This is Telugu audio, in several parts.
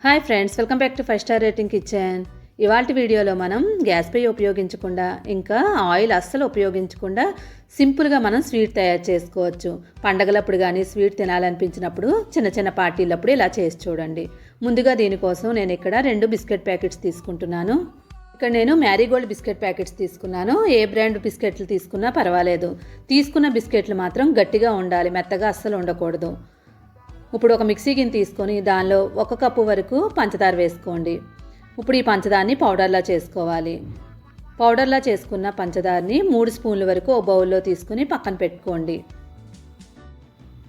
Hi friends, welcome back to 5 star rating kitchen. ఇవాల్టి వీడియోలో మనం గ్యాస్ పొయ్యి ఉపయోగించకుండా ఇంకా ఆయిల్ అస్సలు ఉపయోగించకుండా సింపుల్గా మనం స్వీట్ తయారు చేసుకోవచ్చు. పండగలప్పుడు కానీ స్వీట్ తినాలనిపించినప్పుడు చిన్న చిన్న పార్టీలప్పుడు ఇలా చేసి చూడండి. ముందుగా దీనికోసం నేను ఇక్కడ 2 బిస్కెట్ ప్యాకెట్స్ తీసుకుంటున్నాను. ఇక్కడ నేను మ్యారీగోల్డ్ బిస్కెట్ ప్యాకెట్స్ తీసుకున్నాను. ఏ బ్రాండ్ బిస్కెట్లు తీసుకున్నా పర్వాలేదు. తీసుకున్న బిస్కెట్లు మాత్రం గట్టిగా ఉండాలి, మెత్తగా అస్సలు ఉండకూడదు. ఇప్పుడు ఒక మిక్సీ గిన్నె తీసుకొని దానిలో 1 కప్పు వరకు పంచదార వేసుకోండి. ఇప్పుడు ఈ పంచదారని పౌడర్లా చేసుకోవాలి. పౌడర్లా చేసుకున్న పంచదారని 3 స్పూన్ల వరకు ఒక బౌల్లో తీసుకుని పక్కన పెట్టుకోండి.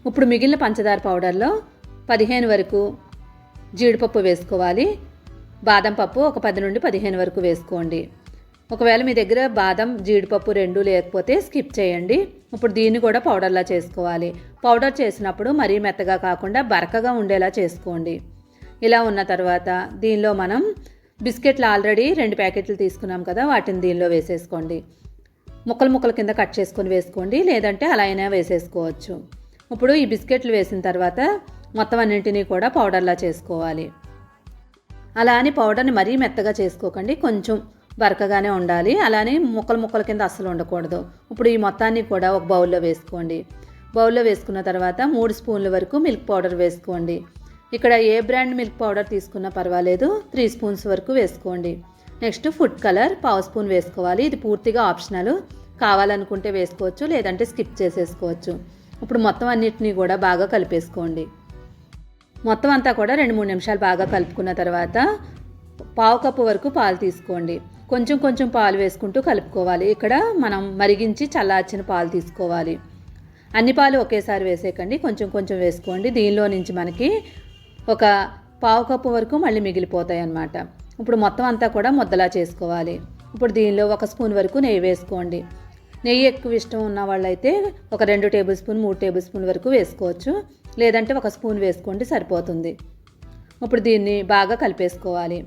ఇప్పుడు మిగిలిన పంచదార పౌడర్లో 15 వరకు జీడిపప్పు వేసుకోవాలి. బాదం పప్పు ఒక 10 నుండి 15 వరకు వేసుకోండి. ఒకవేళ మీ దగ్గర బాదం జీడిపప్పు 2 లేకపోతే స్కిప్ చేయండి. ఇప్పుడు దీన్ని కూడా పౌడర్లా చేసుకోవాలి. పౌడర్ చేసినప్పుడు మరీ మెత్తగా కాకుండా బరకగా ఉండేలా చేసుకోండి. ఇలా ఉన్న తర్వాత దీనిలో మనం బిస్కెట్లు ఆల్రెడీ 2 ప్యాకెట్లు తీసుకున్నాం కదా, వాటిని దీనిలో వేసేసుకోండి. ముక్కల కింద కట్ చేసుకొని వేసుకోండి, లేదంటే అలా అయినా వేసేసుకోవచ్చు. ఇప్పుడు ఈ బిస్కెట్లు వేసిన తర్వాత మొత్తం అన్నింటినీ కూడా పౌడర్లా చేసుకోవాలి. అలా అని పౌడర్ని మరీ మెత్తగా చేసుకోకండి, కొంచెం బరకగానే ఉండాలి. అలానే ముక్కల కింద అస్సలు ఉండకూడదు. ఇప్పుడు ఈ మొత్తాన్ని కూడా ఒక బౌల్లో వేసుకోండి. బౌల్లో వేసుకున్న తర్వాత 3 స్పూన్ల వరకు మిల్క్ పౌడర్ వేసుకోండి. ఇక్కడ ఏ బ్రాండ్ మిల్క్ పౌడర్ తీసుకున్నా పర్వాలేదు, 3 స్పూన్స్ వరకు వేసుకోండి. నెక్స్ట్ ఫుడ్ కలర్ 1/2 స్పూన్ వేసుకోవాలి. ఇది పూర్తిగా ఆప్షనల్, కావాలనుకుంటే వేసుకోవచ్చు, లేదంటే స్కిప్ చేసేసుకోవచ్చు. ఇప్పుడు మొత్తం అన్నిటినీ కూడా బాగా కలిపేసుకోండి. మొత్తం అంతా కూడా 2-3 నిమిషాలు బాగా కలుపుకున్న తర్వాత 1/2 కప్పు వరకు పాలు తీసుకోండి. కొంచెం పాలు వేసుకుంటూ కలుపుకోవాలి. ఇక్కడ మనం మరిగించి చల్లార్చిన పాలు తీసుకోవాలి. అన్ని పాలు ఒకేసారి వేసేయకండి, కొంచెం వేసుకోండి. దీనిలో నుంచి మనకి ఒక 1/2 కప్పు వరకు మళ్ళీ మిగిలిపోతాయి అన్నమాట. ఇప్పుడు మొత్తం అంతా కూడా ముద్దలా చేసుకోవాలి. ఇప్పుడు దీనిలో 1 స్పూన్ వరకు నెయ్యి వేసుకోండి. నెయ్యి ఎక్కువ ఇష్టం ఉన్న వాళ్ళైతే ఒక 2 టేబుల్ స్పూన్ 3 టేబుల్ స్పూన్ వరకు వేసుకోవచ్చు, లేదంటే 1 స్పూన్ వేసుకోండి సరిపోతుంది. ఇప్పుడు దీన్ని బాగా కలిపేసుకోవాలి.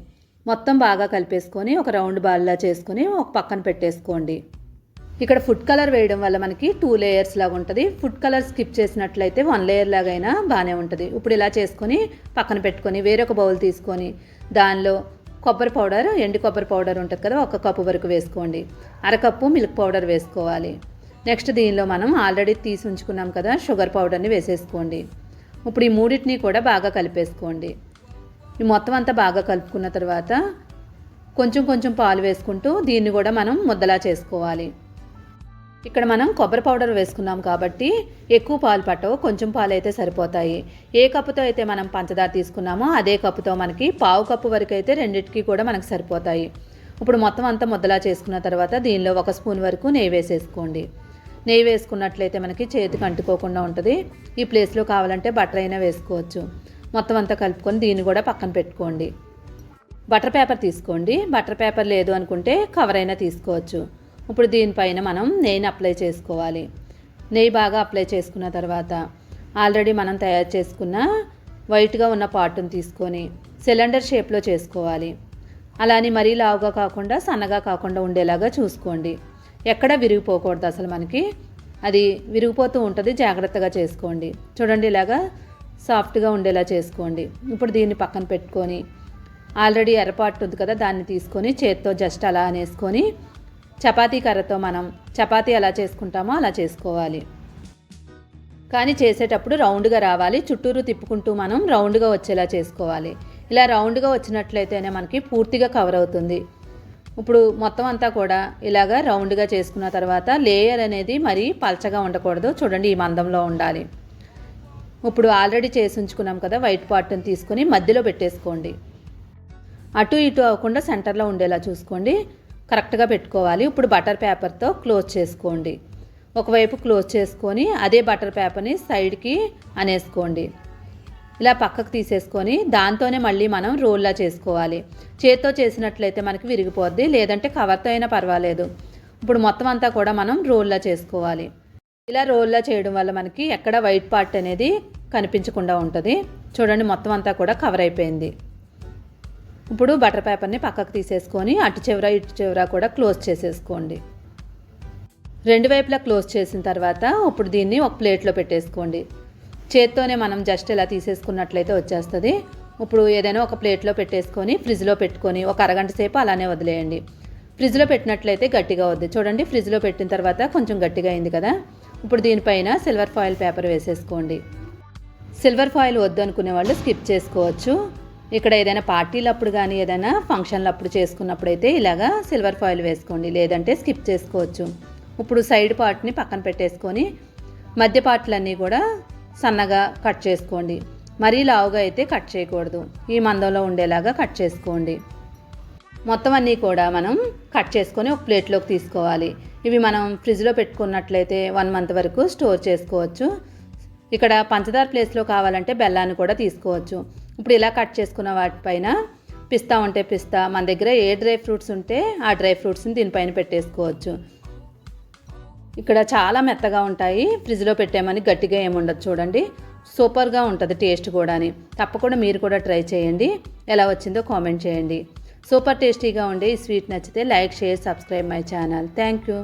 మొత్తం బాగా కలిపేసుకొని ఒక రౌండ్ బాల్లా చేసుకొని ఒక పక్కన పెట్టేసుకోండి. ఇక్కడ ఫుడ్ కలర్ వేయడం వల్ల మనకి 2 లేయర్స్ లాగా ఉంటుంది. ఫుడ్ కలర్ స్కిప్ చేసినట్లయితే 1 లేయర్ లాగైనా బాగానే ఉంటుంది. ఇప్పుడు ఇలా చేసుకొని పక్కన పెట్టుకొని వేరొక బౌల్ తీసుకొని దానిలో కొబ్బరి పౌడర్, ఎండు కొబ్బరి పౌడర్ ఉంటుంది కదా, 1 కప్పు వరకు వేసుకోండి. 1/2 కప్పు మిల్క్ పౌడర్ వేసుకోవాలి. నెక్స్ట్ దీనిలో మనం ఆల్రెడీ తీసి ఉంచుకున్నాం కదా షుగర్ పౌడర్ని వేసేసుకోండి. ఇప్పుడు ఈ మూడింటిని కూడా బాగా కలిపేసుకోండి. ఈ మొత్తం అంతా బాగా కలుపుకున్న తర్వాత కొంచెం పాలు వేసుకుంటూ దీన్ని కూడా మనం ముద్దలా చేసుకోవాలి. ఇక్కడ మనం కొబ్బరి పౌడర్ వేసుకున్నాం కాబట్టి ఎక్కువ పాలు పట్టవు, కొంచెం పాలు అయితే సరిపోతాయి. ఏ కప్పుతో అయితే మనం పంచదార తీసుకున్నామో అదే కప్పుతో మనకి 1/2 కప్పు వరకు అయితే రెండింటికి కూడా మనకు సరిపోతాయి. ఇప్పుడు మొత్తం అంతా ముద్దలా చేసుకున్న తర్వాత దీనిలో 1 స్పూన్ వరకు నెయ్యి వేసేసుకోండి. నెయ్యి వేసుకున్నట్లయితే మనకి చేతికి అంటుకోకుండా ఉంటుంది. ఈ ప్లేస్లో కావాలంటే బటర్ అయినా వేసుకోవచ్చు. మొత్తం అంతా కలుపుకొని దీన్ని కూడా పక్కన పెట్టుకోండి. బటర్ పేపర్ తీసుకోండి. బటర్ పేపర్ లేదు అనుకుంటే కవర్ అయినా తీసుకోవచ్చు. ఇప్పుడు దీనిపైన మనం నెయ్యిని అప్లై చేసుకోవాలి. నెయ్యి బాగా అప్లై చేసుకున్న తర్వాత ఆల్రెడీ మనం తయారు చేసుకున్న వైట్గా ఉన్న పార్ట్ని తీసుకొని సిలిండర్ షేప్లో చేసుకోవాలి. అలానే మరీ లావుగా కాకుండా సన్నగా కాకుండా ఉండేలాగా చూసుకోండి. ఎక్కడ విరిగిపోకూడదు, అసలు మనకి అది విరిగిపోతూ ఉంటుంది, జాగ్రత్తగా చేసుకోండి. చూడండి, ఇలాగా సాఫ్ట్గా ఉండేలా చేసుకోండి. ఇప్పుడు దీన్ని పక్కన పెట్టుకొని ఆల్రెడీ ఎర్రపాటు ఉంది కదా, దాన్ని తీసుకొని చేత్తో జస్ట్ అలా అనేసుకొని చపాతీ కర్రతో మనం చపాతీ ఎలా చేసుకుంటామో అలా చేసుకోవాలి. కానీ చేసేటప్పుడు రౌండ్గా రావాలి, చుట్టూరు తిప్పుకుంటూ మనం రౌండ్గా వచ్చేలా చేసుకోవాలి. ఇలా రౌండ్గా వచ్చినట్లయితేనే మనకి పూర్తిగా కవర్ అవుతుంది. ఇప్పుడు మొత్తం అంతా కూడా ఇలాగా రౌండ్గా చేసుకున్న తర్వాత లేయర్ అనేది మరీ పల్చగా ఉండకూడదు, చూడండి ఈ మందంలో ఉండాలి. ఇప్పుడు ఆల్రెడీ చేసి ఉంచుకున్నాం కదా వైట్ పార్ట్ని తీసుకొని మధ్యలో పెట్టేసుకోండి. అటు ఇటు అవ్వకుండా సెంటర్లో ఉండేలా చూసుకోండి, కరెక్ట్గా పెట్టుకోవాలి. ఇప్పుడు బటర్ పేపర్తో క్లోజ్ చేసుకోండి. ఒకవైపు క్లోజ్ చేసుకొని అదే బటర్ పేపర్ని సైడ్కి అనేసుకోండి. ఇలా పక్కకు తీసేసుకొని దాంతోనే మళ్ళీ మనం రోల్లా చేసుకోవాలి. చేత్తో చేసినట్లయితే మనకి విరిగిపోద్ది, లేదంటే కవర్తో అయినా పర్వాలేదు. ఇప్పుడు మొత్తం అంతా కూడా మనం రోల్లా చేసుకోవాలి. ఇలా రోల్లా చేయడం వల్ల మనకి ఎక్కడ వైట్ పార్ట్ అనేది కనిపించకుండా ఉంటుంది. చూడండి, మొత్తం అంతా కూడా కవర్ అయిపోయింది. ఇప్పుడు బటర్ పేపర్ని పక్కకు తీసేసుకొని అటు చివర ఇటు చివర కూడా క్లోజ్ చేసేసుకోండి. 2 వైపులా క్లోజ్ చేసిన తర్వాత ఇప్పుడు దీన్ని ఒక ప్లేట్లో పెట్టేసుకోండి. చేత్తోనే మనం జస్ట్ ఇలా తీసేసుకున్నట్లయితే వచ్చేస్తుంది. ఇప్పుడు ఏదైనా ఒక ప్లేట్లో పెట్టేసుకొని ఫ్రిడ్జ్లో పెట్టుకొని ఒక అరగంట సేపు అలానే వదిలేయండి. ఫ్రిడ్జ్లో పెట్టినట్లయితే గట్టిగా వద్దు. చూడండి, ఫ్రిడ్జ్లో పెట్టిన తర్వాత కొంచెం గట్టిగా అయింది కదా. ఇప్పుడు దీనిపైన సిల్వర్ ఫాయిల్ పేపర్ వేసేసుకోండి. సిల్వర్ ఫాయిల్ వద్దు అనుకునే వాళ్ళు స్కిప్ చేసుకోవచ్చు. ఇక్కడ ఏదైనా పార్టీలప్పుడు కానీ ఏదైనా ఫంక్షన్లప్పుడు చేసుకున్నప్పుడు అయితే ఇలాగా సిల్వర్ ఫాయిల్ వేసుకోండి, లేదంటే స్కిప్ చేసుకోవచ్చు. ఇప్పుడు సైడ్ పార్ట్ని పక్కన పెట్టేసుకొని మధ్య పార్ట్లన్నీ కూడా సన్నగా కట్ చేసుకోండి. మరీ లావుగా అయితే కట్ చేయకూడదు, ఈ మందంలో ఉండేలాగా కట్ చేసుకోండి. మొత్తం అన్నీ కూడా మనం కట్ చేసుకొని ఒక ప్లేట్లోకి తీసుకోవాలి. ఇవి మనం ఫ్రిడ్జ్లో పెట్టుకున్నట్లయితే 1 మంత్ వరకు స్టోర్ చేసుకోవచ్చు. ఇక్కడ పంచదార ప్లేస్లో కావాలంటే బెల్లాన్ని కూడా తీసుకోవచ్చు. ఇప్పుడు ఇలా కట్ చేసుకున్న వాటిపైన పిస్తా ఉంటే పిస్తా, మన దగ్గర ఏ డ్రై ఫ్రూట్స్ ఉంటే ఆ డ్రై ఫ్రూట్స్ని దీనిపైన పెట్టేసుకోవచ్చు. ఇక్కడ చాలా మెత్తగా ఉంటాయి, ఫ్రిడ్జ్లో పెట్టామని గట్టిగా ఏముండదు. చూడండి, సూపర్గా ఉంటుంది టేస్ట్ కూడా. తప్పకుండా మీరు కూడా ట్రై చేయండి, ఎలా వచ్చిందో కామెంట్ చేయండి. సూపర్ టేస్టీగా ఉండే ఈ స్వీట్ నచ్చితే like, share, subscribe my channel. Thank you.